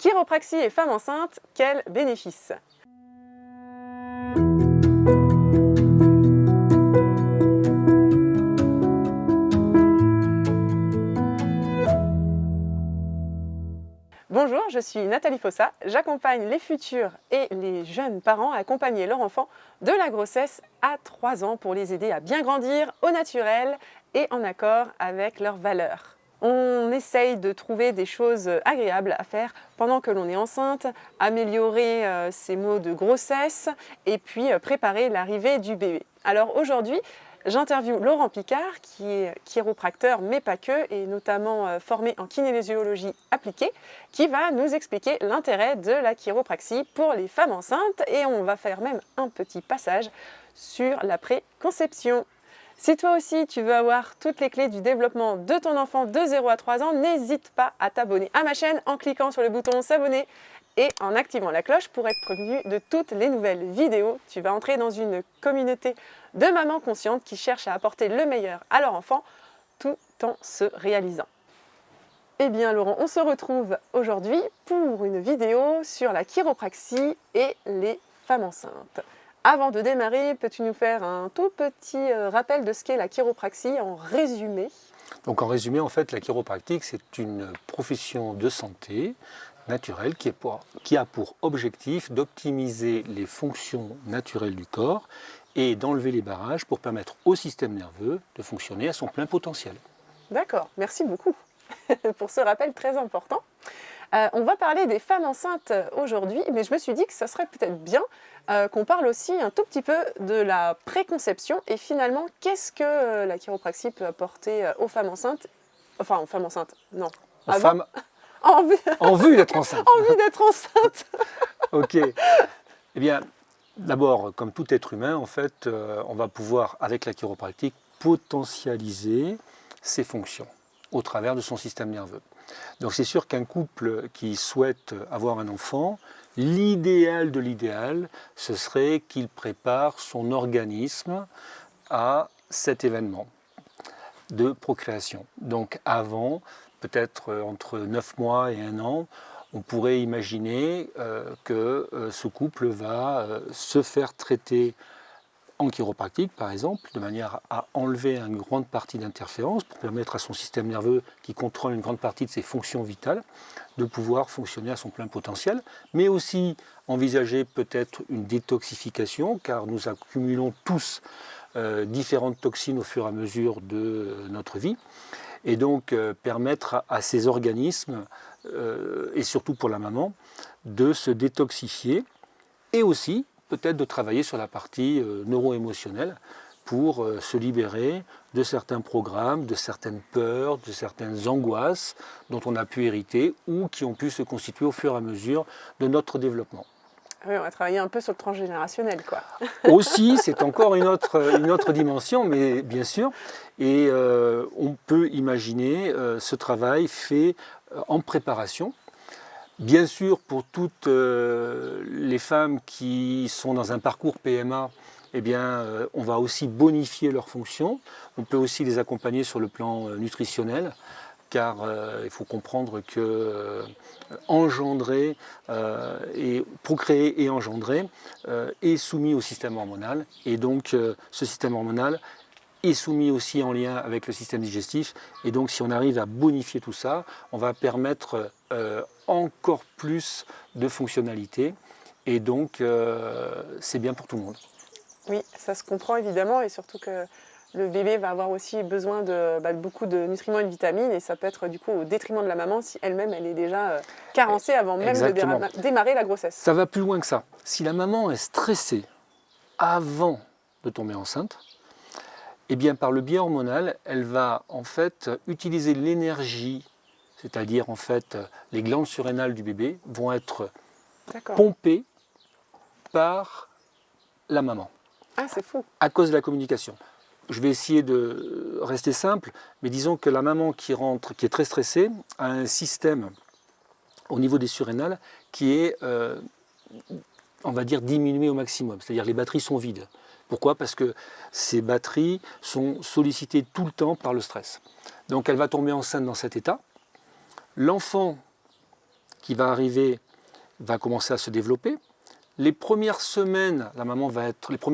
Chiropraxie et femme enceinte, quels bénéfices? Bonjour, je suis Nathalie Fossa. J'accompagne les futurs et les jeunes parents à accompagner leur enfant de la grossesse à 3 ans pour les aider à bien grandir au naturel et en accord avec leurs valeurs. On essaye de trouver des choses agréables à faire pendant que l'on est enceinte, améliorer ses maux de grossesse et puis préparer l'arrivée du bébé. Alors aujourd'hui, j'interviewe Laurent Picard, qui est chiropracteur, mais pas que, et notamment formé en kinésiologie appliquée, qui va nous expliquer l'intérêt de la chiropraxie pour les femmes enceintes. Et on va faire même un petit passage sur la préconception. Si toi aussi tu veux avoir toutes les clés du développement de ton enfant de 0 à 3 ans, n'hésite pas à t'abonner à ma chaîne en cliquant sur le bouton s'abonner et en activant la cloche pour être prévenu de toutes les nouvelles vidéos. Tu vas entrer dans une communauté de mamans conscientes qui cherchent à apporter le meilleur à leur enfant tout en se réalisant. Eh bien Laurent, on se retrouve aujourd'hui pour une vidéo sur la chiropraxie et les femmes enceintes. Avant de démarrer, peux-tu nous faire un tout petit rappel de ce qu'est la chiropraxie en résumé? Donc en résumé, en fait, la chiropractique, c'est une profession de santé naturelle qui a pour objectif d'optimiser les fonctions naturelles du corps et d'enlever les barrages pour permettre au système nerveux de fonctionner à son plein potentiel. D'accord, merci beaucoup pour ce rappel très important. On va parler des femmes enceintes aujourd'hui, mais je me suis dit que ça serait peut-être bien qu'on parle aussi un tout petit peu de la préconception et finalement, qu'est-ce que la chiropraxie peut apporter aux femmes enceintes, enfin aux femmes enceintes, non. Aux femmes en vue d'être enceinte. En vue d'être enceinte. Ok. Eh bien, d'abord, comme tout être humain, en fait, on va pouvoir, avec la chiropractique, potentialiser ses fonctions au travers de son système nerveux. Donc c'est sûr qu'un couple qui souhaite avoir un enfant, l'idéal de l'idéal, ce serait qu'il prépare son organisme à cet événement de procréation. Donc avant, peut-être entre 9 mois et 1 an, on pourrait imaginer que ce couple va se faire traiter en chiropractique, par exemple, de manière à enlever une grande partie d'interférence pour permettre à son système nerveux, qui contrôle une grande partie de ses fonctions vitales, de pouvoir fonctionner à son plein potentiel, mais aussi envisager peut-être une détoxification, car nous accumulons tous différentes toxines au fur et à mesure de notre vie, et donc permettre à ces organismes, et surtout pour la maman, de se détoxifier, et aussi peut-être de travailler sur la partie neuro-émotionnelle pour se libérer de certains programmes, de certaines peurs, de certaines angoisses dont on a pu hériter ou qui ont pu se constituer au fur et à mesure de notre développement. Oui, on va travailler un peu sur le transgénérationnel, quoi. Aussi, c'est encore une autre dimension, mais bien sûr. Et on peut imaginer ce travail fait en préparation. Bien sûr, pour toutes les femmes qui sont dans un parcours PMA, eh bien, on va aussi bonifier leurs fonctions. On peut aussi les accompagner sur le plan nutritionnel, car il faut comprendre que engendrer et procréer et engendrer est soumis au système hormonal. Et donc, ce système hormonal est soumis aussi en lien avec le système digestif. Et donc, si on arrive à bonifier tout ça, on va permettre encore plus de fonctionnalité. Et donc, c'est bien pour tout le monde. Oui, ça se comprend évidemment, et surtout que le bébé va avoir aussi besoin de beaucoup de nutriments et de vitamines, et ça peut être du coup au détriment de la maman si elle-même elle est déjà carencée avant même de démarrer la grossesse. Ça va plus loin que ça. Si la maman est stressée avant de tomber enceinte, eh bien par le biais hormonal, elle va en fait utiliser l'énergie, c'est-à-dire en fait les glandes surrénales du bébé vont être pompées par la maman. Ah, c'est fou. À cause de la communication. Je vais essayer de rester simple, mais disons que la maman qui rentre, qui est très stressée, a un système au niveau des surrénales qui est, on va dire, diminué au maximum. C'est-à-dire les batteries sont vides. Pourquoi? Parce que ces batteries sont sollicitées tout le temps par le stress. Donc elle va tomber enceinte dans cet état. L'enfant qui va arriver va commencer à se développer. Les premières semaines, la maman va être, les 3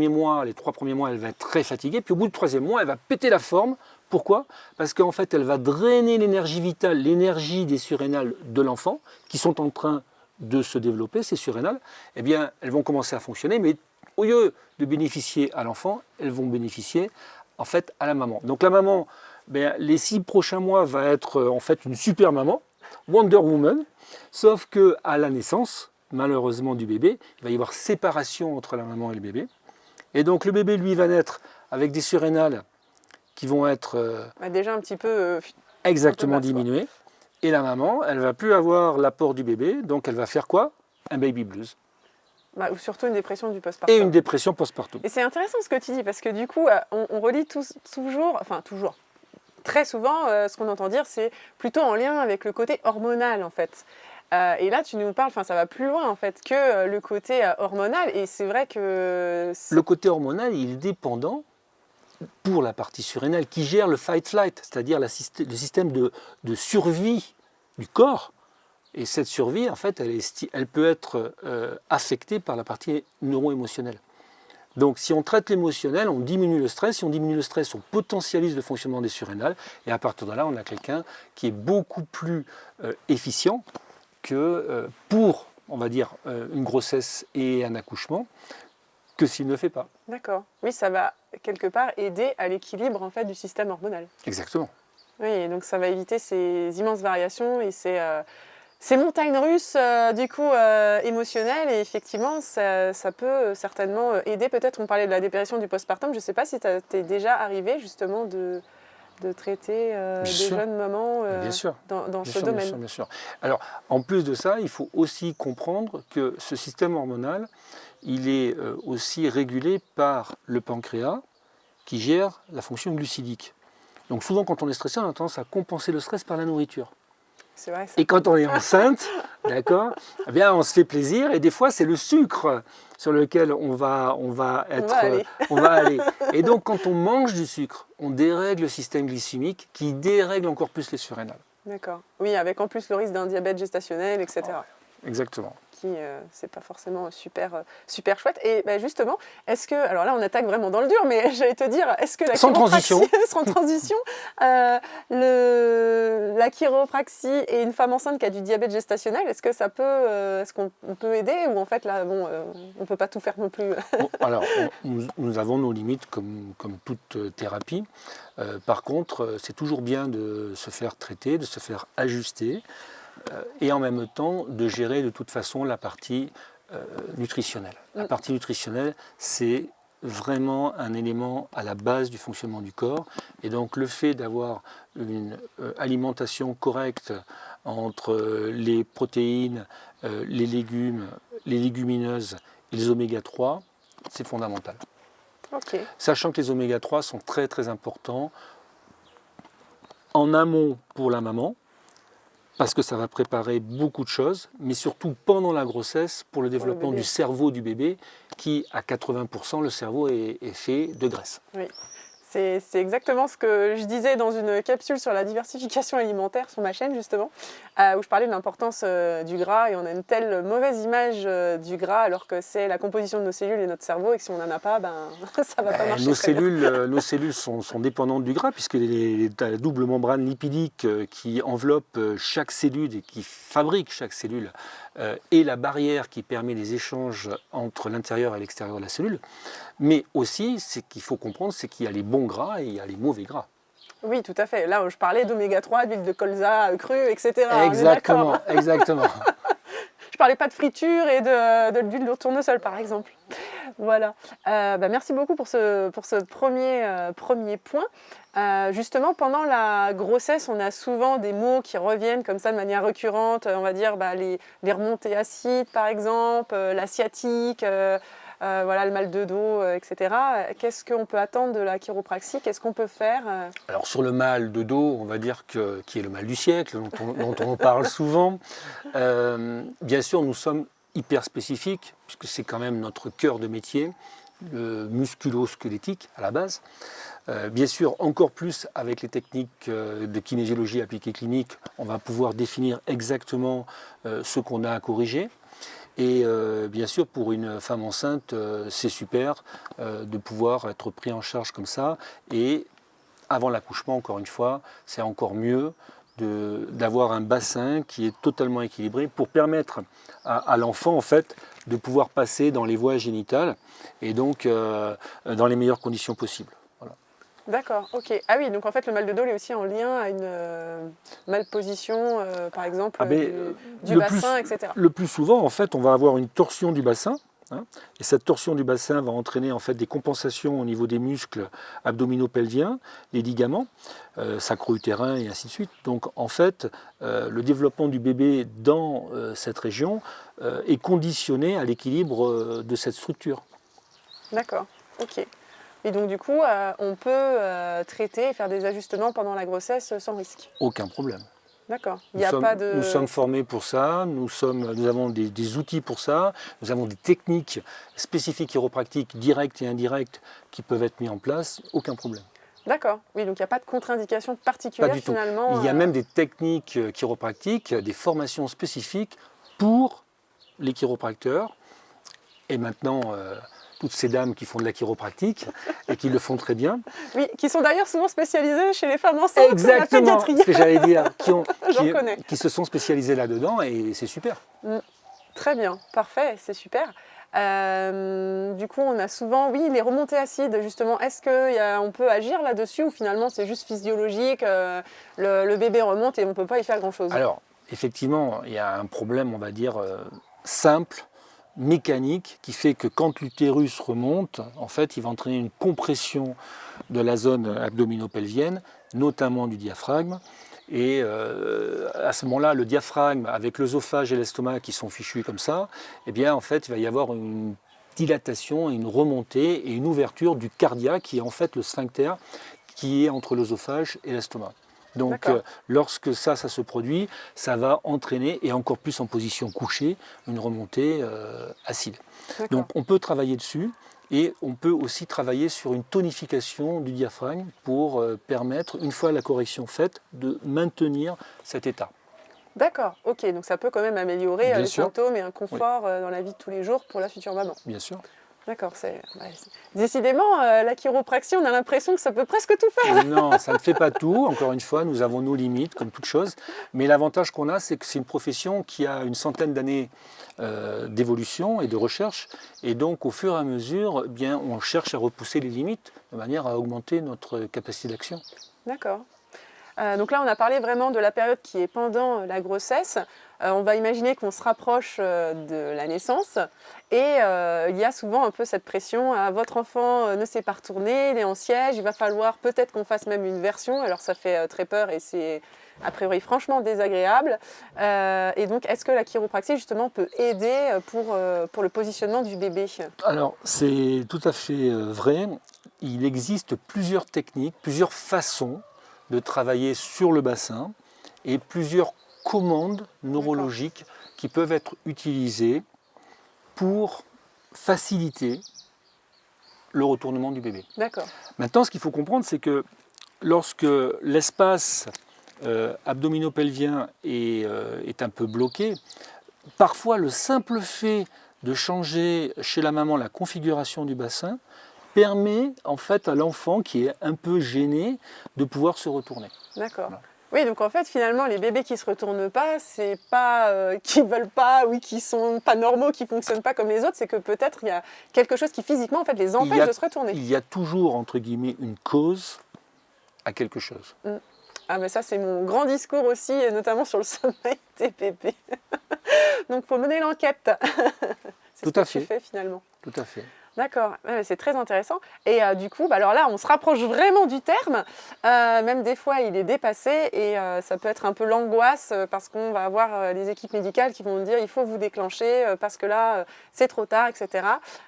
premiers mois, elle va être très fatiguée. Puis au bout du 3e mois, elle va péter la forme. Pourquoi? Parce qu'en fait, elle va drainer l'énergie vitale, l'énergie des surrénales de l'enfant, qui sont en train de se développer, ces surrénales. Eh bien, elles vont commencer à fonctionner, mais au lieu de bénéficier à l'enfant, elles vont bénéficier en fait à la maman. Donc la maman, les 6 prochains mois va être en fait une super maman, Wonder Woman, sauf qu'à la naissance, malheureusement du bébé, il va y avoir séparation entre la maman et le bébé. Et donc le bébé, lui, va naître avec des surrénales qui vont être déjà un petit peu exactement un peu basse, diminuées. Et la maman, elle ne va plus avoir l'apport du bébé, donc elle va faire quoi? Un baby blues. Ou surtout une dépression du postpartum. Et une dépression postpartum. Et c'est intéressant ce que tu dis, parce que du coup, on relie toujours, très souvent, ce qu'on entend dire, c'est plutôt en lien avec le côté hormonal, en fait. Et là, tu nous parles, ça va plus loin, en fait, que le côté hormonal. Et c'est vrai que... Le côté hormonal, il est dépendant pour la partie surrénale qui gère le fight-flight, c'est-à-dire le système de survie du corps. Et cette survie, en fait, elle peut être affectée par la partie neuro-émotionnelle. Donc, si on traite l'émotionnel, on diminue le stress. Si on diminue le stress, on potentialise le fonctionnement des surrénales. Et à partir de là, on a quelqu'un qui est beaucoup plus efficient que pour, on va dire, une grossesse et un accouchement, que s'il ne le fait pas. D'accord. Oui, ça va quelque part aider à l'équilibre en fait du système hormonal. Exactement. Oui, et donc ça va éviter ces immenses variations et ces montagnes russes émotionnelles. Et effectivement, ça peut certainement aider. Peut-être, on parlait de la dépression du postpartum. Je ne sais pas si t'es déjà arrivé justement de traiter des jeunes mamans dans ce domaine. Bien sûr. Alors, en plus de ça, il faut aussi comprendre que ce système hormonal, il est aussi régulé par le pancréas qui gère la fonction glucidique. Donc souvent, quand on est stressé, on a tendance à compenser le stress par la nourriture. C'est vrai, ça. Et quand on est enceinte, d'accord, eh bien, on se fait plaisir et des fois, c'est le sucre sur lequel on va aller. Et donc, quand on mange du sucre, on dérègle le système glycémique qui dérègle encore plus les surrénales. D'accord. Oui, avec en plus le risque d'un diabète gestationnel, etc. Exactement. C'est pas forcément super chouette. Et justement, est-ce que, alors là on attaque vraiment dans le dur, mais j'allais te dire, est-ce que la la chiropraxie et une femme enceinte qui a du diabète gestationnel, est-ce que ça peut, est-ce qu'on peut aider, ou en fait là, on peut pas tout faire non plus? Alors, nous avons nos limites comme toute thérapie. Par contre, c'est toujours bien de se faire traiter, de se faire ajuster. Et en même temps de gérer de toute façon la partie nutritionnelle. La partie nutritionnelle, c'est vraiment un élément à la base du fonctionnement du corps. Et donc le fait d'avoir une alimentation correcte entre les protéines, les légumes, les légumineuses et les oméga 3, c'est fondamental. Okay. Sachant que les oméga 3 sont très très importants en amont pour la maman, parce que ça va préparer beaucoup de choses, mais surtout pendant la grossesse pour le développement du cerveau du bébé, qui à 80%, le cerveau est fait de graisse. Oui. C'est exactement ce que je disais dans une capsule sur la diversification alimentaire sur ma chaîne justement, où je parlais de l'importance du gras, et on a une telle mauvaise image du gras alors que c'est la composition de nos cellules et notre cerveau, et que si on n'en a pas, ça ne va pas marcher. Nos cellules sont dépendantes du gras, puisque la double membrane lipidique qui enveloppe chaque cellule et qui fabrique chaque cellule et la barrière qui permet les échanges entre l'intérieur et l'extérieur de la cellule. Mais aussi, ce qu'il faut comprendre, c'est qu'il y a les bons gras et il y a les mauvais gras. Oui, tout à fait. Là, je parlais d'oméga 3, d'huile de colza crue, etc. Exactement. Je parlais pas de friture et de l'huile de tournesol, par exemple. Voilà. Merci beaucoup pour ce premier point. Justement, pendant la grossesse, on a souvent des mots qui reviennent comme ça de manière récurrente. On va dire les remontées acides, par exemple, la sciatique, le mal de dos, etc. Qu'est-ce qu'on peut attendre de la chiropraxie? Qu'est-ce qu'on peut faire? Alors sur le mal de dos, on va dire qui est le mal du siècle, dont on parle souvent. Bien sûr, nous sommes hyper spécifiques, puisque c'est quand même notre cœur de métier. musculo-squelettique à la base. Bien sûr, encore plus avec les techniques de kinésiologie appliquée clinique, on va pouvoir définir exactement ce qu'on a à corriger. Et bien sûr, pour une femme enceinte, c'est super de pouvoir être pris en charge comme ça. Et avant l'accouchement, encore une fois, c'est encore mieux d'avoir un bassin qui est totalement équilibré pour permettre à l'enfant, en fait, de pouvoir passer dans les voies génitales et donc dans les meilleures conditions possibles. Voilà. D'accord, ok. Ah oui, donc en fait le mal de dos est aussi en lien à une malposition, par exemple, du bassin, etc. Le plus souvent, en fait, on va avoir une torsion du bassin. Hein, et cette torsion du bassin va entraîner en fait des compensations au niveau des muscles abdominopelviens, les ligaments, sacro-utérins et ainsi de suite. Donc en fait, le développement du bébé dans cette région est conditionné à l'équilibre de cette structure. D'accord, ok. Et donc du coup, on peut traiter et faire des ajustements pendant la grossesse sans risque. Aucun problème. D'accord. Il n'y a pas de... Nous sommes formés pour ça, nous avons des outils pour ça, nous avons des techniques spécifiques chiropractiques directes et indirectes qui peuvent être mises en place, aucun problème. D'accord. Oui, donc il n'y a pas de contre-indication particulière Pas du finalement. tout. Il y a même des techniques chiropractiques, des formations spécifiques pour les chiropracteurs. Et maintenant, toutes ces dames qui font de la chiropractique et qui le font très bien. Oui, qui sont d'ailleurs souvent spécialisées chez les femmes enceintes. Exactement, la pédiatrie. ce que j'allais dire, qui se sont spécialisées là-dedans et c'est super. Très bien, parfait, c'est super. Du coup, on a souvent, oui, les remontées acides, justement. Est-ce qu'on peut agir là-dessus ou finalement c'est juste physiologique, le bébé remonte et on ne peut pas y faire grand-chose? Alors, effectivement, il y a un problème, on va dire, simple, mécanique, qui fait que quand l'utérus remonte, en fait, il va entraîner une compression de la zone abdominopelvienne, notamment du diaphragme. Et à ce moment-là, le diaphragme, avec l'œsophage et l'estomac qui sont fichus comme ça, eh bien, en fait, il va y avoir une dilatation, une remontée et une ouverture du cardiaque, qui est en fait le sphincter qui est entre l'œsophage et l'estomac. Donc lorsque ça se produit, ça va entraîner, et encore plus en position couchée, une remontée acide. Donc on peut travailler dessus, et on peut aussi travailler sur une tonification du diaphragme pour permettre, une fois la correction faite, de maintenir cet état. D'accord, ok, donc ça peut quand même améliorer les symptômes et un confort dans la vie de tous les jours pour la future maman. Bien sûr. D'accord, décidément, la chiropraxie, on a l'impression que ça peut presque tout faire. Non, ça ne fait pas tout. Encore une fois, nous avons nos limites, comme toute chose. Mais l'avantage qu'on a, c'est que c'est une profession qui a une centaine d'années d'évolution et de recherche. Et donc, au fur et à mesure, eh bien, on cherche à repousser les limites de manière à augmenter notre capacité d'action. D'accord. Donc là, on a parlé vraiment de la période qui est pendant la grossesse. On va imaginer qu'on se rapproche de la naissance et il y a souvent un peu cette pression. Votre enfant ne s'est pas retourné, il est en siège, il va falloir peut-être qu'on fasse même une version. Alors ça fait très peur et c'est a priori franchement désagréable. Et donc, est-ce que la chiropraxie justement peut aider pour le positionnement du bébé? Alors, c'est tout à fait vrai. Il existe plusieurs techniques, plusieurs façons de travailler sur le bassin et plusieurs commandes neurologiques qui peuvent être utilisées pour faciliter le retournement du bébé. D'accord. Maintenant, ce qu'il faut comprendre, c'est que lorsque l'espace abdominopelvien est un peu bloqué, parfois le simple fait de changer chez la maman la configuration du bassin permet en fait à l'enfant qui est un peu gêné de pouvoir se retourner. D'accord. Voilà. Oui, donc en fait, finalement, les bébés qui ne se retournent pas, c'est pas qu'ils ne veulent pas ou qui ne sont pas normaux, qui ne fonctionnent pas comme les autres, c'est que peut-être il y a quelque chose qui physiquement en fait, les empêche de se retourner. Il y a toujours, entre guillemets, une cause à quelque chose. Ah, mais ça, c'est mon grand discours aussi, notamment sur le sommeil des bébés. Donc, il faut mener l'enquête. C'est Tout ce à que fait. tu fais finalement. Tout à fait. D'accord, c'est très intéressant. Et du coup, alors là, on se rapproche vraiment du terme. Même des fois, il est dépassé et ça peut être un peu l'angoisse parce qu'on va avoir les équipes médicales qui vont nous dire il faut vous déclencher parce que là, c'est trop tard, etc.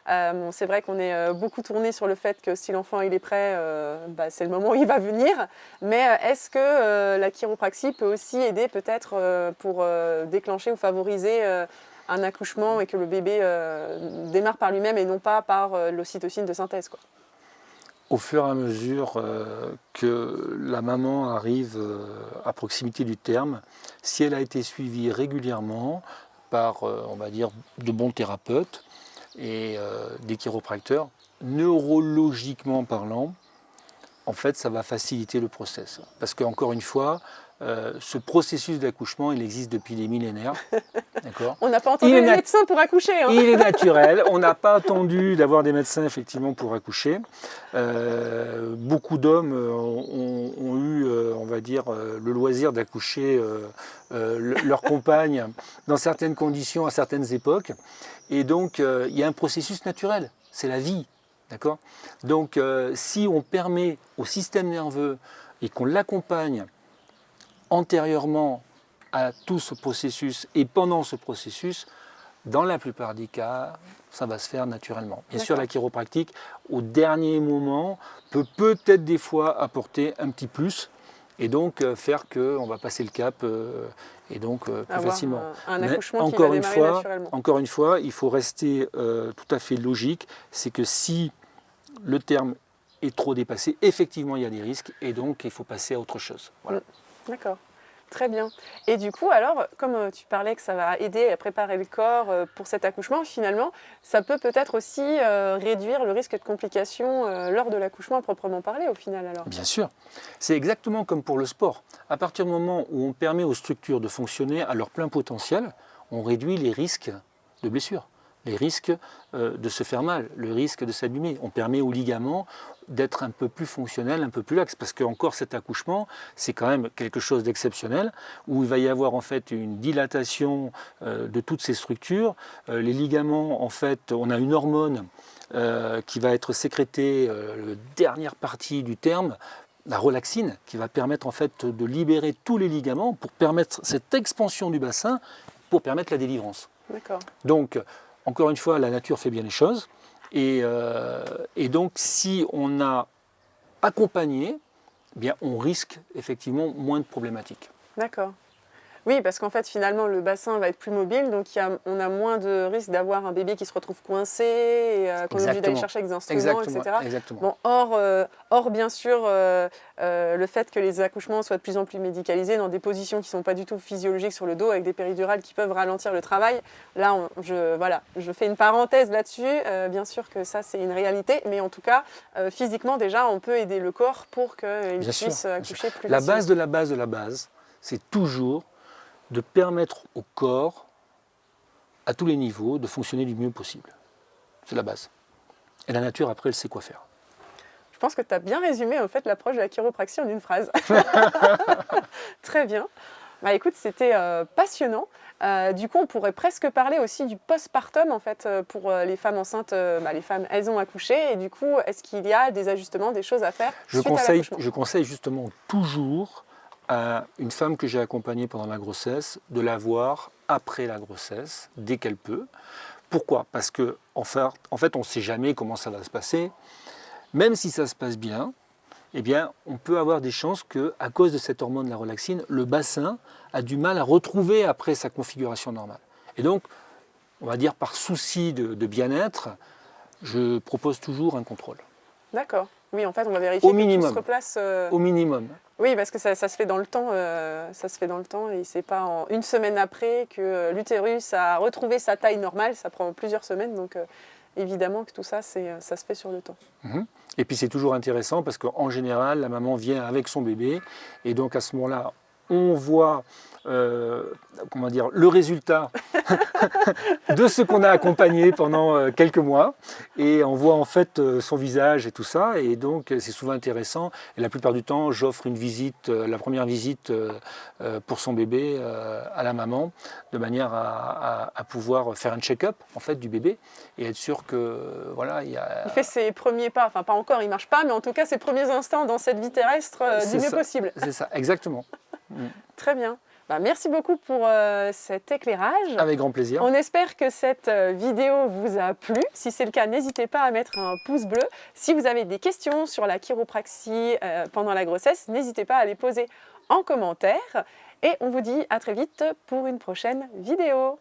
Bon, c'est vrai qu'on est beaucoup tourné sur le fait que si l'enfant il est prêt, c'est le moment où il va venir. Mais est-ce que la chiropraxie peut aussi aider peut-être pour déclencher ou favoriser un accouchement et que le bébé démarre par lui-même et non pas par l'ocytocine de synthèse, quoi. Au fur et à mesure que la maman arrive à proximité du terme, si elle a été suivie régulièrement par, on va dire, de bons thérapeutes et des chiropracteurs, neurologiquement parlant, en fait, ça va faciliter le process. Parce qu'encore une fois, ce processus d'accouchement, il existe depuis des millénaires. D'accord ? On n'a pas entendu les médecins pour accoucher. Hein. Il est naturel. On n'a pas attendu d'avoir des médecins effectivement pour accoucher. Beaucoup d'hommes ont eu, on va dire, le loisir d'accoucher leur compagne dans certaines conditions à certaines époques. Et donc, il y a un processus naturel. C'est la vie. D'accord ? Donc, si on permet au système nerveux et qu'on l'accompagne antérieurement à tout ce processus et pendant ce processus, dans la plupart des cas, ça va se faire naturellement. Bien sûr, la chiropractique, au dernier moment, peut peut-être des fois apporter un petit plus et donc faire qu'on va passer le cap et donc plus facilement. Un Mais accouchement encore qui une va fois, naturellement. encore une fois, il faut rester tout à fait logique. C'est que si le terme est trop dépassé, effectivement, il y a des risques et donc il faut passer à autre chose. Voilà. D'accord. Très bien. Et du coup, alors, comme tu parlais que ça va aider à préparer le corps pour cet accouchement, finalement, ça peut peut-être aussi réduire le risque de complications lors de l'accouchement à proprement parler, au final, alors. Bien sûr. C'est exactement comme pour le sport. À partir du moment où on permet aux structures de fonctionner à leur plein potentiel, on réduit les risques de blessures, les risques de se faire mal, le risque de s'abîmer. On permet aux ligaments d'être un peu plus fonctionnels, un peu plus laxes, parce que encore cet accouchement, c'est quand même quelque chose d'exceptionnel, où il va y avoir en fait une dilatation de toutes ces structures. Les ligaments, en fait, on a une hormone qui va être sécrétée, la dernière partie du terme, la relaxine, qui va permettre en fait de libérer tous les ligaments pour permettre cette expansion du bassin, pour permettre la délivrance. D'accord. Donc, encore une fois, la nature fait bien les choses. Et donc, si on a accompagné, eh bien, on risque effectivement moins de problématiques. D'accord. Oui, parce qu'en fait, finalement, le bassin va être plus mobile, donc on a moins de risque d'avoir un bébé qui se retrouve coincé, et qu'on est obligé d'aller chercher avec des instruments, etc. Exactement. Bon, or, bien sûr, le fait que les accouchements soient de plus en plus médicalisés dans des positions qui ne sont pas du tout physiologiques sur le dos, avec des péridurales qui peuvent ralentir le travail, là, je fais une parenthèse là-dessus. Bien sûr que ça, c'est une réalité, mais en tout cas, physiquement, déjà, on peut aider le corps pour qu'il puisse accoucher plus La facilement. base de la base de la base, c'est toujours de permettre au corps, à tous les niveaux, de fonctionner du mieux possible. C'est la base. Et la nature, après, elle sait quoi faire. Je pense que tu as bien résumé en fait l'approche de la chiropraxie en une phrase. Très bien. Bah, écoute, c'était passionnant. Du coup, on pourrait presque parler aussi du postpartum en fait pour les femmes enceintes. Les femmes, elles ont accouché et du coup, est-ce qu'il y a des ajustements, des choses à faire suite à l'accouchement ? Je conseille justement toujours à une femme que j'ai accompagnée pendant la grossesse de la voir après la grossesse, dès qu'elle peut. Pourquoi ? Parce que en fait, on ne sait jamais comment ça va se passer. Même si ça se passe bien, eh bien, on peut avoir des chances qu'à cause de cette hormone, la relaxine, le bassin a du mal à retrouver après sa configuration normale. Et donc, on va dire par souci de bien-être, je propose toujours un contrôle. D'accord. Oui, en fait, on va vérifier que tout se replace. Au minimum. Oui, parce que ça se fait dans le temps. Ça se fait dans le temps et c'est pas en une semaine après que l'utérus a retrouvé sa taille normale. Ça prend plusieurs semaines, donc évidemment que tout ça, ça se fait sur le temps. Et puis c'est toujours intéressant parce qu'en général, la maman vient avec son bébé et donc à ce moment-là, on voit le résultat de ce qu'on a accompagné pendant quelques mois et on voit en fait son visage et tout ça et donc c'est souvent intéressant et la plupart du temps j'offre une visite, la première visite pour son bébé à la maman de manière à pouvoir faire un check-up en fait du bébé et être sûr que voilà il fait ses premiers pas, enfin pas encore, il marche pas mais en tout cas ses premiers instants dans cette vie terrestre du mieux possible. C'est ça, exactement. Très bien. Merci beaucoup pour cet éclairage. Avec grand plaisir. On espère que cette vidéo vous a plu. Si c'est le cas, n'hésitez pas à mettre un pouce bleu. Si vous avez des questions sur la chiropraxie pendant la grossesse, n'hésitez pas à les poser en commentaire. Et on vous dit à très vite pour une prochaine vidéo.